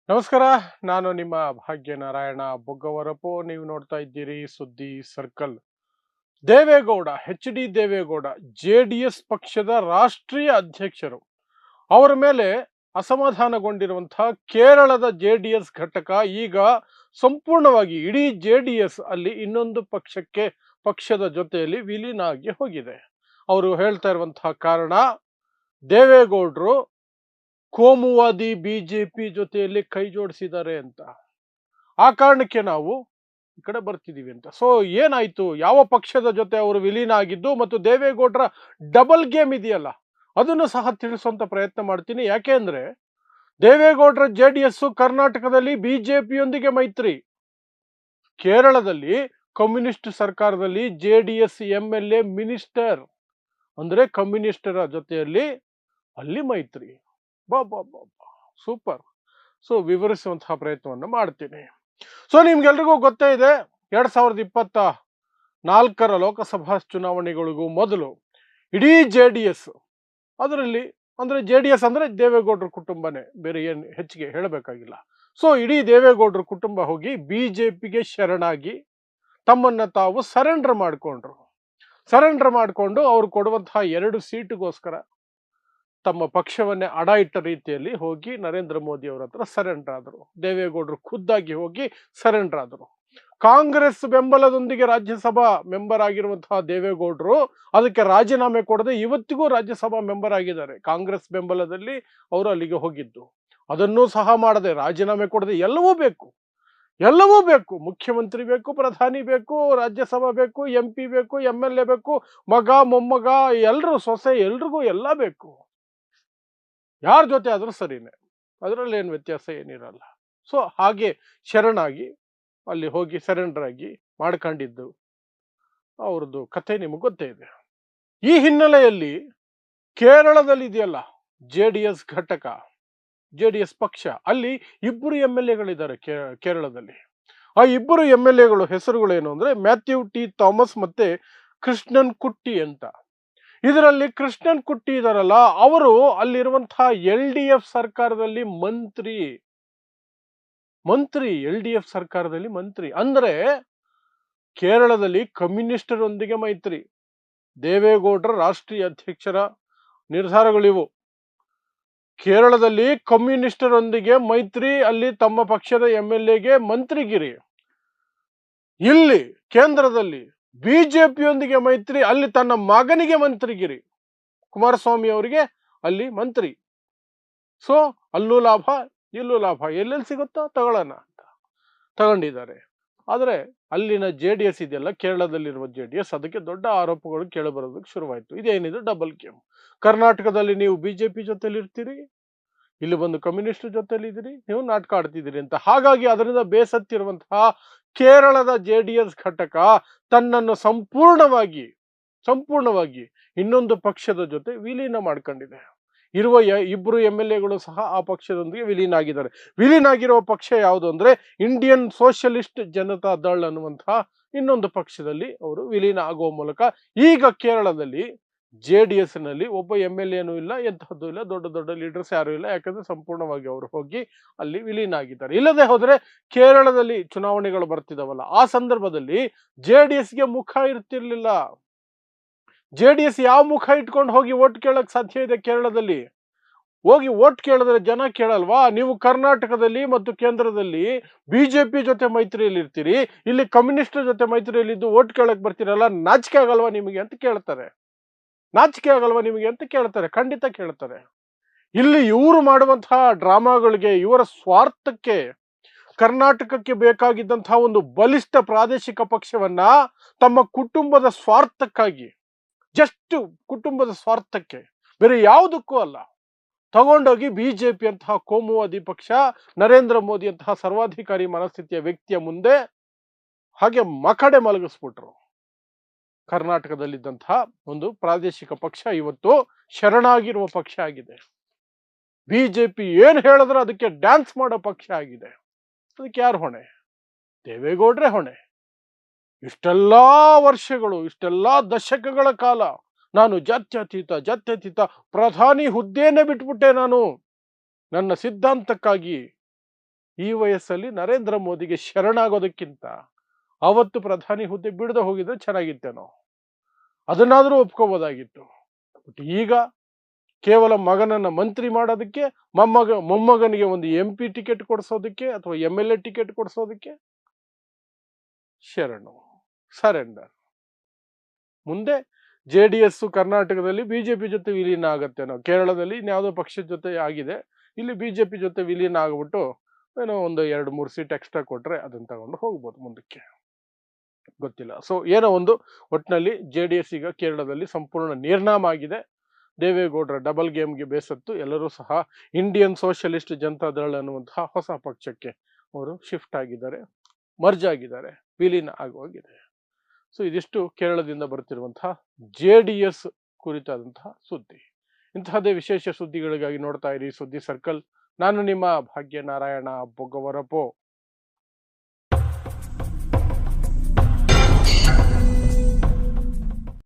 ನಮಸ್ಕಾರ. ನಾನು ನಿಮ್ಮ ಭಾಗ್ಯನಾರಾಯಣ ಬೊಗ್ಗವರಪು. ನೀವು ನೋಡ್ತಾ ಇದ್ದೀರಿ ಸುದ್ದಿ circle. Devegowda, H D Devegowda, JDS ಪಕ್ಷದ ರಾಷ್ಟ್ರೀಯ ಅಧ್ಯಕ್ಷರು. ಅವರ ಮೇಲೆ ಅಸಮಾಧಾನಗೊಂಡಿರುವಂತಹ ಕೇರಳದ ಜೆಡಿಎಸ್ ಘಟಕ ಈಗ ಸಂಪೂರ್ಣವಾಗಿ ಇಡೀ ಜೆಡಿಎಸ್ ಅಲ್ಲಿ ಇನ್ನೊಂದು ಪಕ್ಷದ ಜೊತೆಯಲ್ಲಿ ವಿಲೀನ ಆಗಿ ಹೋಗಿದೆ. ಅವರು ಹೇಳ್ತಾ ಇರುವಂತಹ ಕಾರಣ, ದೇವೇಗೌಡರು ಕೋಮುವಾದಿ ಬಿಜೆಪಿ ಜೊತೆಯಲ್ಲಿ ಕೈ ಜೋಡಿಸಿದ್ದಾರೆ ಅಂತ. ಆ ಕಾರಣಕ್ಕೆ ನಾವು ಈ ಕಡೆ ಬರ್ತಿದೀವಿ ಅಂತ. ಸೊ ಏನಾಯ್ತು, ಯಾವ ಪಕ್ಷದ ಜೊತೆ ಅವರು ವಿಲೀನ ಆಗಿದ್ದು ಮತ್ತು ದೇವೇಗೌಡರ ಡಬಲ್ ಗೇಮ್ ಇದೆಯಲ್ಲ, ಅದನ್ನು ಸಹ ತಿಳಿಸುವಂತ ಪ್ರಯತ್ನ ಮಾಡ್ತೀನಿ. ಯಾಕೆ ಅಂದ್ರೆ, ದೇವೇಗೌಡರ ಜೆಡಿಎಸ್ ಕರ್ನಾಟಕದಲ್ಲಿ ಬಿಜೆಪಿಯೊಂದಿಗೆ ಮೈತ್ರಿ, ಕೇರಳದಲ್ಲಿ ಕಮ್ಯುನಿಸ್ಟ್ ಸರ್ಕಾರದಲ್ಲಿ ಜೆಡಿಎಸ್ MLA ಮಿನಿಸ್ಟರ್, ಅಂದ್ರೆ ಕಮ್ಯುನಿಸ್ಟರ ಜೊತೆಯಲ್ಲಿ ಅಲ್ಲಿ ಮೈತ್ರಿ. ಬಾ ಬಾ ಬಾ ಬಾ, ಸೂಪರ್. ಸೊ ವಿವರಿಸುವಂತಹ ಪ್ರಯತ್ನವನ್ನು ಮಾಡ್ತೀನಿ. ಸೊ ನಿಮ್ಗೆಲ್ರಿಗೂ ಗೊತ್ತೇ ಇದೆ, 2024ರ ಲೋಕಸಭಾ ಚುನಾವಣೆಗಳಿಗೂ ಮೊದಲು ಇಡೀ ಜೆಡಿಎಸ್, ಅದರಲ್ಲಿ ಅಂದ್ರೆ ಜೆಡಿಎಸ್ ಅಂದ್ರೆ ದೇವೇಗೌಡರ ಕುಟುಂಬನೇ, ಬೇರೆ ಏನು ಹೆಚ್ಚಿಗೆ ಹೇಳಬೇಕಾಗಿಲ್ಲ. ಸೊ ಇಡೀ ದೇವೇಗೌಡರ ಕುಟುಂಬ ಹೋಗಿ ಬಿಜೆಪಿಗೆ ಶರಣಾಗಿ ತಮ್ಮನ್ನ ತಾವು ಸರೆಂಡರ್ ಮಾಡಿಕೊಂಡು ಅವ್ರು ಕೊಡುವಂತಹ 2 ಸೀಟ್ಗೋಸ್ಕರ ತಮ್ಮ ಪಕ್ಷವನ್ನೇ ಅಡ ಇಟ್ಟ ರೀತಿಯಲ್ಲಿ ಹೋಗಿ ನರೇಂದ್ರ ಮೋದಿ ಅವರ ಹತ್ರ ಸರೆಂಡರ್ ಆದರು. ದೇವೇಗೌಡರು ಖುದ್ದಾಗಿ ಹೋಗಿ ಸರೆಂಡರ್ ಆದರು. ಕಾಂಗ್ರೆಸ್ ಬೆಂಬಲದೊಂದಿಗೆ ರಾಜ್ಯಸಭಾ ಮೆಂಬರ್ ಆಗಿರುವಂತಹ ದೇವೇಗೌಡರು ಅದಕ್ಕೆ ರಾಜೀನಾಮೆ ಕೊಡದೆ ಇವತ್ತಿಗೂ ರಾಜ್ಯಸಭಾ ಮೆಂಬರ್ ಆಗಿದ್ದಾರೆ. ಕಾಂಗ್ರೆಸ್ ಬೆಂಬಲದಲ್ಲಿ ಅವರು ಅಲ್ಲಿಗೆ ಹೋಗಿದ್ದು, ಅದನ್ನೂ ಸಹ ಮಾಡದೆ, ರಾಜೀನಾಮೆ ಕೊಡದೆ, ಎಲ್ಲವೂ ಬೇಕು. ಮುಖ್ಯಮಂತ್ರಿ ಬೇಕು, ಪ್ರಧಾನಿ ಬೇಕು, ರಾಜ್ಯಸಭಾ ಬೇಕು, MP ಬೇಕು, MLA ಬೇಕು, ಮಗ ಮೊಮ್ಮಗ ಎಲ್ರು ಸೊಸೆ ಎಲ್ರಿಗೂ ಎಲ್ಲ ಬೇಕು. ಯಾರ ಜೊತೆ ಆದ್ರೂ ಸರಿನೇ, ಅದರಲ್ಲಿ ಏನು ವ್ಯತ್ಯಾಸ ಏನಿರಲ್ಲ. ಸೊ ಹಾಗೆ ಶರಣಾಗಿ ಅಲ್ಲಿ ಹೋಗಿ ಸರೆಂಡರ್ ಆಗಿ ಮಾಡ್ಕೊಂಡಿದ್ದು ಅವ್ರದ್ದು ಕಥೆ ನಿಮಗೆ ಗೊತ್ತೇ ಇದೆ. ಈ ಹಿನ್ನೆಲೆಯಲ್ಲಿ ಕೇರಳದಲ್ಲಿ ಇದೆಯಲ್ಲ ಜೆಡಿಎಸ್ ಘಟಕ, ಜೆಡಿಎಸ್ ಪಕ್ಷ, ಅಲ್ಲಿ 2 MLAಗಳಿದ್ದಾರೆ ಕೇರಳದಲ್ಲಿ. ಆ 2 MLAಗಳು ಹೆಸರುಗಳೇನು ಅಂದ್ರೆ ಮ್ಯಾಥ್ಯೂ ಟಿ ಥಾಮಸ್ ಮತ್ತೆ ಕೃಷ್ಣನ್ ಕುಟ್ಟಿ ಅಂತ. ಇದರಲ್ಲಿ ಕೃಷ್ಣನ್ ಕುಟ್ಟಿ ಇದಾರಲ್ಲ, ಅವರು ಅಲ್ಲಿರುವಂತಹ LDF ಸರ್ಕಾರದಲ್ಲಿ ಮಂತ್ರಿ LDF ಸರ್ಕಾರದಲ್ಲಿ ಮಂತ್ರಿ. ಅಂದ್ರೆ ಕೇರಳದಲ್ಲಿ ಕಮ್ಯುನಿಸ್ಟರೊಂದಿಗೆ ಮೈತ್ರಿ, ದೇವೇಗೌಡರ ರಾಷ್ಟ್ರೀಯ ಅಧ್ಯಕ್ಷರ ನಿರ್ಧಾರಗಳಿವು. ಕೇರಳದಲ್ಲಿ ಕಮ್ಯುನಿಸ್ಟರೊಂದಿಗೆ ಮೈತ್ರಿ, ಅಲ್ಲಿ ತಮ್ಮ ಪಕ್ಷದ MLAಗೆ ಮಂತ್ರಿಗಿರಿ. ಇಲ್ಲಿ ಕೇಂದ್ರದಲ್ಲಿ ಬಿಜೆಪಿಯೊಂದಿಗೆ ಮೈತ್ರಿ, ಅಲ್ಲಿ ತನ್ನ ಮಗನಿಗೆ ಮಂತ್ರಿಗಿರಿ, ಕುಮಾರಸ್ವಾಮಿ ಅವರಿಗೆ ಅಲ್ಲಿ ಮಂತ್ರಿ. ಸೊ ಅಲ್ಲೂ ಲಾಭ ಇಲ್ಲೂ ಲಾಭ, ಎಲ್ಲೆಲ್ಲಿ ಸಿಗುತ್ತೋ ತಗೊಳ್ಳೋಣ ಅಂತ ತಗೊಂಡಿದ್ದಾರೆ. ಆದರೆ ಅಲ್ಲಿನ JDS ಇದೆಯಲ್ಲ, ಕೇರಳದಲ್ಲಿರುವ JDS, ಅದಕ್ಕೆ ದೊಡ್ಡ ಆರೋಪಗಳು ಕೇಳಿಬರೋದಕ್ಕೆ ಶುರುವಾಯಿತು. ಇದೇನಿದು ಡಬಲ್ ಗೇಮ್. ಕರ್ನಾಟಕದಲ್ಲಿ ನೀವು ಬಿಜೆಪಿ ಜೊತೆಲಿ ಇರ್ತೀರಿ, ಇಲ್ಲಿ ಬಂದು ಕಮ್ಯುನಿಸ್ಟ್ ಜೊತೆಲಿ ಇದ್ದೀರಿ, ನೀವು ನಾಟಕ ಆಡ್ತಿದ್ದೀರಿ ಅಂತ. ಹಾಗಾಗಿ ಅದರಿಂದ ಬೇಸತ್ತಿರುವಂತಹ ಕೇರಳದ JDS ಘಟಕ ತನ್ನನ್ನು ಸಂಪೂರ್ಣವಾಗಿ ಇನ್ನೊಂದು ಪಕ್ಷದ ಜೊತೆ ವಿಲೀನ ಮಾಡ್ಕೊಂಡಿದೆ. ಇರುವ 2 MLAಗಳು ಸಹ ಆ ಪಕ್ಷದೊಂದಿಗೆ ವಿಲೀನ ಆಗಿದ್ದಾರೆ. ವಿಲೀನ ಆಗಿರುವ ಪಕ್ಷ ಯಾವುದು ಅಂದ್ರೆ ಇಂಡಿಯನ್ ಸೋಷಿಯಲಿಸ್ಟ್ ಜನತಾ ದಳ್ ಅನ್ನುವಂತಹ ಇನ್ನೊಂದು ಪಕ್ಷದಲ್ಲಿ ಅವರು ವಿಲೀನ ಆಗುವ ಮೂಲಕ ಈಗ ಕೇರಳದಲ್ಲಿ JDS ನಲ್ಲಿ ಒಬ್ಬ MLAನೂ ಇಲ್ಲ, ಎಂತಹದ್ದು ಇಲ್ಲ, ದೊಡ್ಡ ಲೀಡರ್ಸ್ ಯಾರು ಇಲ್ಲ. ಯಾಕಂದ್ರೆ ಸಂಪೂರ್ಣವಾಗಿ ಅವರು ಹೋಗಿ ಅಲ್ಲಿ ವಿಲೀನ ಆಗಿದ್ದಾರೆ. ಇಲ್ಲದೆ ಹೋದ್ರೆ ಕೇರಳದಲ್ಲಿ ಚುನಾವಣೆಗಳು ಬರ್ತಿದಾವಲ್ಲ, ಆ ಸಂದರ್ಭದಲ್ಲಿ JDSಗೆ ಮುಖ ಇರ್ತಿರ್ಲಿಲ್ಲ. JDS ಯಾವ ಮುಖ ಇಟ್ಕೊಂಡು ಹೋಗಿ ಓಟ್ ಕೇಳಕ್ ಸಾಧ್ಯ ಇದೆ? ಕೇರಳದಲ್ಲಿ ಹೋಗಿ ಓಟ್ ಕೇಳಿದ್ರೆ ಜನ ಕೇಳಲ್ವಾ? ನೀವು ಕರ್ನಾಟಕದಲ್ಲಿ ಮತ್ತು ಕೇಂದ್ರದಲ್ಲಿ ಬಿಜೆಪಿ ಜೊತೆ ಮೈತ್ರಿಯಲ್ಲಿ ಇರ್ತೀರಿ, ಇಲ್ಲಿ ಕಮ್ಯುನಿಸ್ಟ್ ಜೊತೆ ಮೈತ್ರಿಯಲ್ಲಿದ್ದು ಓಟ್ ಕೇಳಕ್ ಬರ್ತೀರಲ್ಲ, ನಾಚಿಕೆ ಆಗಲ್ವಾ ನಿಮಗೆ ಅಂತ ಕೇಳ್ತಾರೆ. ಖಂಡಿತ ಕೇಳ್ತಾರೆ. ಇಲ್ಲಿ ಇವರು ಮಾಡುವಂತಹ ಡ್ರಾಮಾಗಳಿಗೆ, ಇವರ ಸ್ವಾರ್ಥಕ್ಕೆ, ಕರ್ನಾಟಕಕ್ಕೆ ಬೇಕಾಗಿದ್ದಂತಹ ಒಂದು ಬಲಿಷ್ಠ ಪ್ರಾದೇಶಿಕ ಪಕ್ಷವನ್ನ ತಮ್ಮ ಕುಟುಂಬದ ಸ್ವಾರ್ಥಕ್ಕಾಗಿ, ಜಸ್ಟ್ ಕುಟುಂಬದ ಸ್ವಾರ್ಥಕ್ಕೆ, ಬೇರೆ ಯಾವುದಕ್ಕೂ ಅಲ್ಲ, ತಗೊಂಡೋಗಿ ಬಿಜೆಪಿ ಅಂತಹ ಕೋಮುವಾದಿ ಪಕ್ಷ, ನರೇಂದ್ರ ಮೋದಿ ಅಂತಹ ಸರ್ವಾಧಿಕಾರಿ ಮನಸ್ಥಿತಿಯ ವ್ಯಕ್ತಿಯ ಮುಂದೆ ಹಾಗೆ ಮಕಡೆ ಮಲಗಿಸ್ಬಿಟ್ರು. ಕರ್ನಾಟಕದಲ್ಲಿದ್ದಂತಹ ಒಂದು ಪ್ರಾದೇಶಿಕ ಪಕ್ಷ ಇವತ್ತು ಶರಣಾಗಿರುವ ಪಕ್ಷ ಆಗಿದೆ. ಬಿಜೆಪಿ ಏನ್ ಹೇಳಿದ್ರೆ ಅದಕ್ಕೆ ಡ್ಯಾನ್ಸ್ ಮಾಡೋ ಪಕ್ಷ ಆಗಿದೆ. ಅದಕ್ಕೆ ಯಾರು ಹೊಣೆ? ದೇವೇಗೌಡ್ರೆ ಹೊಣೆ. ಇಷ್ಟೆಲ್ಲಾ ವರ್ಷಗಳು, ಇಷ್ಟೆಲ್ಲಾ ದಶಕಗಳ ಕಾಲ ನಾನು ಜಾತ್ಯತೀತ ಪ್ರಧಾನಿ ಹುದ್ದೆಯನ್ನೇ ಬಿಟ್ಬಿಟ್ಟೆ ನಾನು, ನನ್ನ ಸಿದ್ಧಾಂತಕ್ಕಾಗಿ, ಈ ವಯಸ್ಸಲ್ಲಿ ನರೇಂದ್ರ ಮೋದಿಗೆ ಶರಣಾಗೋದಕ್ಕಿಂತ ಅವತ್ತು ಪ್ರಧಾನಿ ಹುದ್ದೆ ಬಿಡದೆ ಹೋಗಿದ್ರೆ ಚೆನ್ನಾಗಿತ್ತೇನೋ, ಅದನ್ನಾದ್ರೂ ಒಪ್ಕೋಬೋದಾಗಿತ್ತು. ಬಟ್ ಈಗ ಕೇವಲ ಮಗನನ್ನ ಮಂತ್ರಿ ಮಾಡೋದಕ್ಕೆ, ಮೊಮ್ಮಗನಿಗೆ ಒಂದು MP ಟಿಕೆಟ್ ಕೊಡಿಸೋದಕ್ಕೆ ಅಥವಾ MLA ಟಿಕೆಟ್ ಕೊಡಿಸೋದಕ್ಕೆ ಶರಣು, ಸರೆಂಡರ್. ಮುಂದೆ JDS ಕರ್ನಾಟಕದಲ್ಲಿ ಬಿಜೆಪಿ ಜೊತೆ ವಿಲೀನ ಆಗತ್ತೇನೋ, ಕೇರಳದಲ್ಲಿ ಇನ್ಯಾವುದೋ ಪಕ್ಷದ ಜೊತೆ ಆಗಿದೆ, ಇಲ್ಲಿ ಬಿಜೆಪಿ ಜೊತೆ ವಿಲೀನ ಆಗ್ಬಿಟ್ಟು ಏನೋ ಒಂದು 2-3 ಸೀಟ್ ಎಕ್ಸ್ಟ್ರಾ ಕೊಟ್ರೆ ಅದನ್ನ ತಗೊಂಡು ಹೋಗ್ಬೋದು ಮುಂದಕ್ಕೆ, ಗೊತ್ತಿಲ್ಲ. ಸೊ ಏನೋ ಒಂದು ಒಟ್ಟಿನಲ್ಲಿ JDS ಈಗ ಕೇರಳದಲ್ಲಿ ಸಂಪೂರ್ಣ ನಿರ್ನಾಮ ಆಗಿದೆ. ದೇವೇಗೌಡರ ಡಬಲ್ ಗೇಮ್ಗೆ ಬೇಸತ್ತು ಎಲ್ಲರೂ ಸಹ ಇಂಡಿಯನ್ ಸೋಷಿಯಲಿಸ್ಟ್ ಜನತಾದಳ ಅನ್ನುವಂತಹ ಹೊಸ ಪಕ್ಷಕ್ಕೆ ಅವರು ಶಿಫ್ಟ್ ಆಗಿದ್ದಾರೆ, ಮರ್ಜ್ ಆಗಿದ್ದಾರೆ, ವಿಲೀನ ಆಗೋಗಿದೆ. ಸೊ ಇದಿಷ್ಟು ಕೇರಳದಿಂದ ಬರ್ತಿರುವಂತಹ JDS ಕುರಿತಾದಂತಹ ಸುದ್ದಿ. ಇಂತಹದೇ ವಿಶೇಷ ಸುದ್ದಿಗಳಿಗಾಗಿ ನೋಡ್ತಾ ಇರಿ ಸುದ್ದಿ ಸರ್ಕಲ್. ನಾನು ನಿಮ್ಮ ಭಾಗ್ಯನಾರಾಯಣ ಬೊಗವರಪೋ.